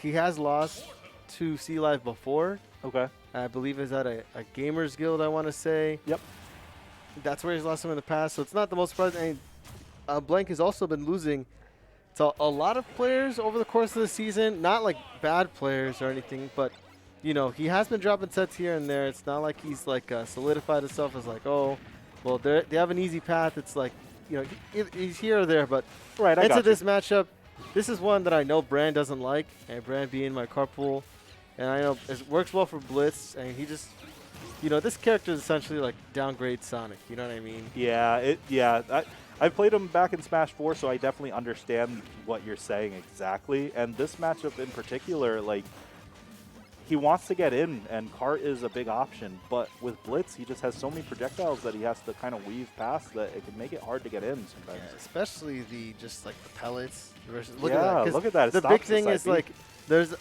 He has lost to Sea Live before. Okay. I believe is at a Gamers Guild, I want to say. Yep. That's where he's lost him in the past, so it's not the most surprising. And Blank has also been losing to a lot of players over the course of the season. Not like bad players or anything, but you know, he has been dropping sets here and there. It's not like he's like solidified himself as like, oh, well, they have an easy path. It's like, you know, he's here or there. But Right, I into got this matchup, this is one that I know Bran doesn't like, and Bran being my carpool. And I know it works well for Blitz, and he just, you know, this character is essentially like downgrade Sonic. You know what I mean? Yeah. I played him back in Smash 4, so I definitely understand what you're saying exactly. And this matchup in particular, like, he wants to get in, and Cart is a big option. But with Blitz, he just has so many projectiles that he has to kind of weave past that it can make it hard to get in sometimes. Yeah, especially the just like the pellets. Look at that. The big thing is like there's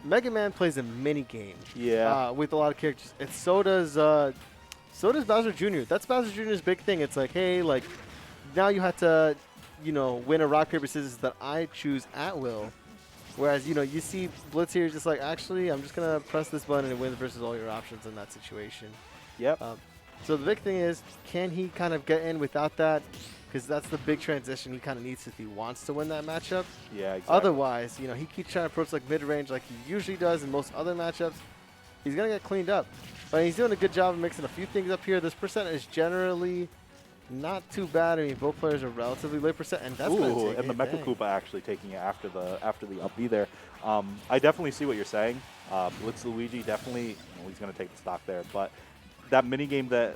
Mega Man plays a mini game. Yeah. With a lot of characters, and so does Bowser Jr. That's Bowser Jr.'s big thing. It's like, hey, like now you have to, you know, win a rock paper scissors that I choose at will. Whereas, you know, you see Blitz here just like, actually, I'm just gonna press this button and win versus all your options in that situation. Yep. So the big thing is, can he kind of get in without that? Because that's the big transition he kind of needs if he wants to win that matchup. Yeah, exactly. Otherwise, you know, he keeps trying to approach like mid-range like he usually does in most other matchups. He's going to get cleaned up. But he's doing a good job of mixing a few things up here. This percent is generally not too bad. I mean, both players are relatively late percent, and that's Ooh, and the Mecha Koopa actually taking it after the up B there. I definitely see what you're saying. BlitzLuigy definitely, well, he's going to take the stock there. But that mini game that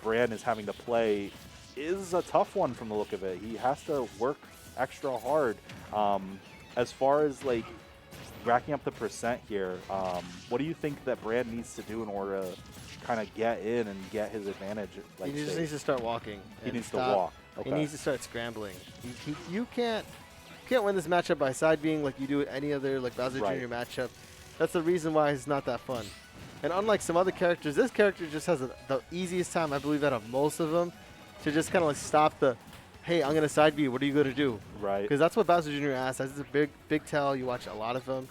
Bran is having to play is a tough one from the look of it. He has to work extra hard. As far as like racking up the percent here, what do you think that Bran needs to do in order to kind of get in and get his advantage? Like, he just needs to start walking. He needs stop. to walk. Okay. He needs to start scrambling. You can't win this matchup by side being like you do any other like Bowser Jr. matchup. That's the reason why it's not that fun. And unlike some other characters, this character just has the easiest time, I believe, out of most of them, to just kind of like stop the, hey, I'm going to side B, what are you going to do? Right. Because that's what Bowser Jr. asks. That's a big tell. You watch a lot of them.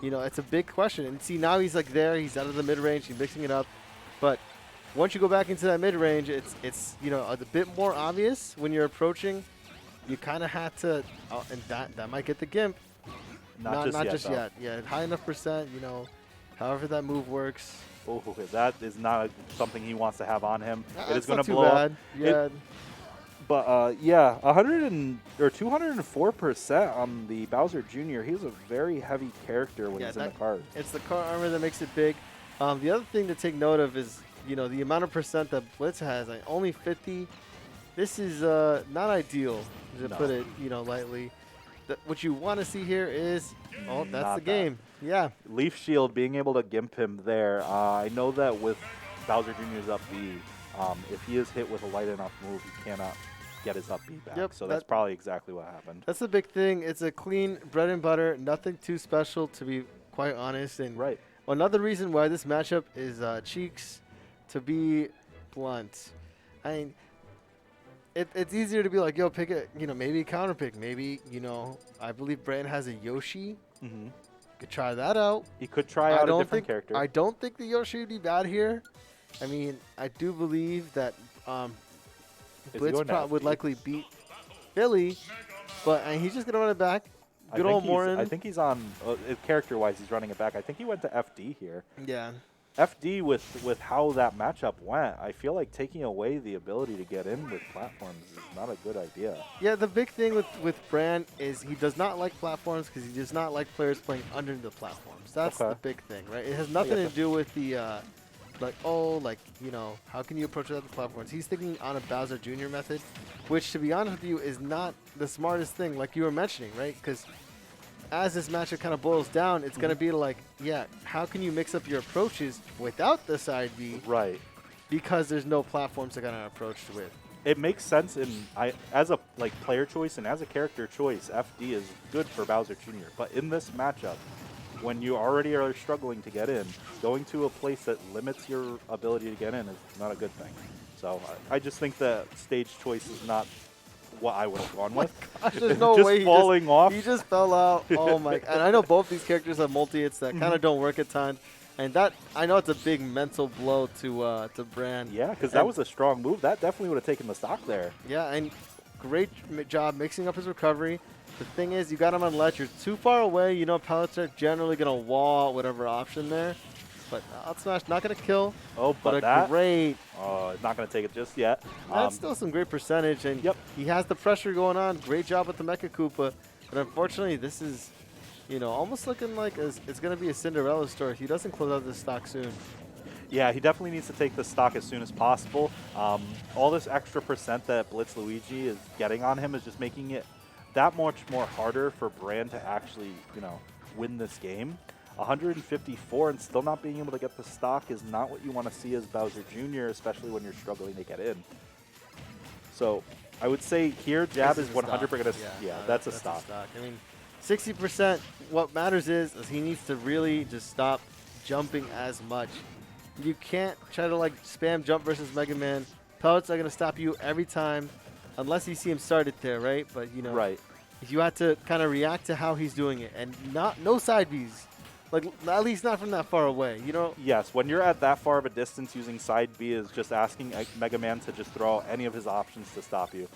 You know, it's a big question. And see, now he's like there. He's out of the mid-range. He's mixing it up. But once you go back into that mid-range, it's you know, a bit more obvious when you're approaching. You kind of have to, and that might get the Gimp. Not just yet. Yeah, high enough percent, you know, however that move works. Oh, that is not something he wants to have on him. It is going to blow up. Yeah. But yeah, 204% on the Bowser Jr. He's a very heavy character when he's in the card. It's the card armor that makes it big. The other thing to take note of is, you know, the amount of percent that Blitz has. Like only 50. This is not ideal, to put it, you know, lightly. What you want to see here is, oh, that's the game. Yeah. Leaf Shield, being able to gimp him there. I know that with Bowser Jr.'s up B, if he is hit with a light enough move, he cannot get his up B back. Yep, so that's probably exactly what happened. That's the big thing. It's a clean bread and butter, nothing too special, to be quite honest. And right. Another reason why this matchup is Cheeks, to be blunt. I mean, it's easier to be like, yo, pick it, you know, maybe counter pick. Maybe, you know, I believe Bran has a Yoshi. Mm-hmm. Could try that out. He could try out a different character. I don't think the Yoshi would be bad here. I mean, I do believe that Blitz would likely beat Billy, but he's just going to run it back. Good old Morin. I think he's on, character-wise, he's running it back. I think he went to FD here. Yeah. FD with how that matchup went, I feel like taking away the ability to get in with platforms is not a good idea. Yeah, the big thing with Bran is he does not like platforms because he does not like players playing under the platforms. That's the big thing, right? It has nothing to do with the, you know, how can you approach other platforms? He's thinking on a Bowser Jr. method, which, to be honest with you, is not the smartest thing, like you were mentioning, right? Because as this matchup kind of boils down, it's going to be like, yeah, how can you mix up your approaches without the side B? Right. Because there's no platforms to kind of approach with. It makes sense as a player choice and as a character choice, FD is good for Bowser Jr. But in this matchup, when you already are struggling to get in, going to a place that limits your ability to get in is not a good thing. So I just think that stage choice is not what I would have gone with. Gosh, there's no just way falling off. He just fell out. Oh my! And I know both these characters have multi-hits that kind of don't work a ton, and that I know it's a big mental blow to Bran. Yeah, because that was a strong move. That definitely would have taken the stock there. Yeah, and great job mixing up his recovery. The thing is, you got him on ledge. You're too far away. You know, pellets are generally gonna wall whatever option there. But out smash, not going to kill. Oh, but a great. Not going to take it just yet. That's still some great percentage. And he has the pressure going on. Great job with the Mecha Koopa. But unfortunately, this is, almost looking like it's going to be a Cinderella story. He doesn't close out this stock soon. Yeah, he definitely needs to take the stock as soon as possible. All this extra percent that BlitzLuigy is getting on him is just making it that much more harder for Bran to actually, win this game. 154 and still not being able to get the stock is not what you want to see as Bowser Jr., especially when you're struggling to get in. So I would say here, jab is 100%. Yeah, that's a stock. I mean, 60%, what matters is he needs to really just stop jumping as much. You can't try to spam jump versus Mega Man. Pellets are going to stop you every time, unless you see him start it there, right? But, right. You have to kind of react to how he's doing it, and no side Bs. At least not from that far away, Yes, when you're at that far of a distance, using side B is just asking Mega Man to just throw any of his options to stop you.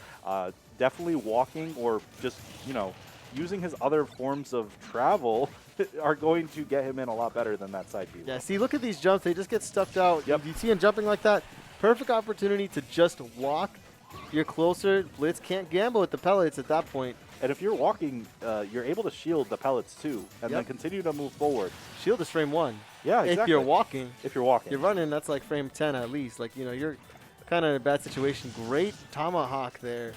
Definitely walking or just, using his other forms of travel are going to get him in a lot better than that side B. Yeah, see, look at these jumps. They just get stuffed out. Yep. You see him jumping like that. Perfect opportunity to just walk. You're closer. Blitz can't gamble with the pellets at that point. And if you're walking, you're able to shield the pellets too, and then continue to move forward. Shield is frame 1. Yeah, exactly. If you're walking. If you're walking. You're running, that's like frame 10 at least. You're kind of in a bad situation. Great tomahawk there.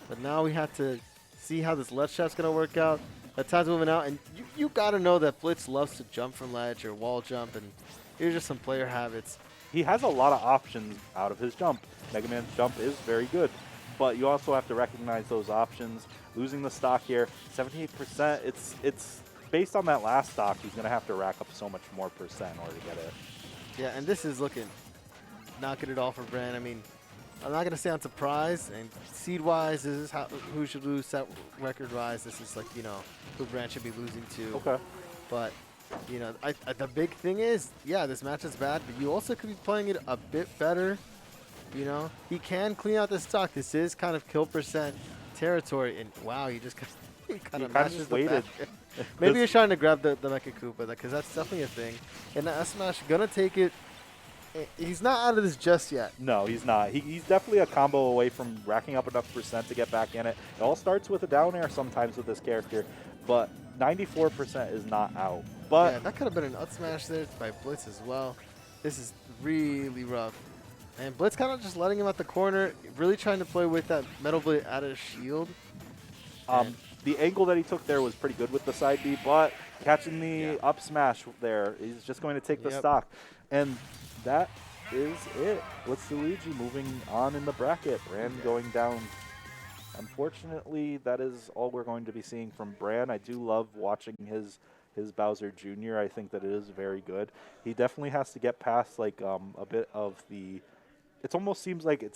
But now we have to see how this left shot's going to work out. That time's moving out, and you got to know that Blitz loves to jump from ledge or wall jump, and here's just some player habits. He has a lot of options out of his jump. Mega Man's jump is very good, but you also have to recognize those options. Losing the stock here, 78%. It's based on that last stock. He's going to have to rack up so much more percent in order to get it. Yeah, and this is looking not good at all for Bran. I mean, I'm not going to say I'm surprised. And seed-wise, this is who should lose. Set record-wise, this is who Bran should be losing to. Okay. But, the big thing is, yeah, this match is bad, but you also could be playing it a bit better. He can clean out the stock. This is kind of kill percent territory, and wow, he just kind of matches the waited. Maybe you're trying to grab the Mecha Koopa, because that's definitely a thing. And the S-Smash gonna take it. He's not out of this just yet. No, he's not. He's definitely a combo away from racking up enough percent to get back in it. It all starts with a down air sometimes with this character, but 94% is not out. But yeah, that could have been an up smash there by Blitz as well. This is really rough. And Blitz kind of just letting him at the corner, really trying to play with that Metal Blade out of shield. The angle that he took there was pretty good with the side B, but catching the up smash there, he's just going to take the stock. And that is it. BlitzLuigy moving on in the bracket. Bran going down. Unfortunately, that is all we're going to be seeing from Bran. I do love watching his Bowser Jr. I think that it is very good. He definitely has to get past a bit of the. It almost seems like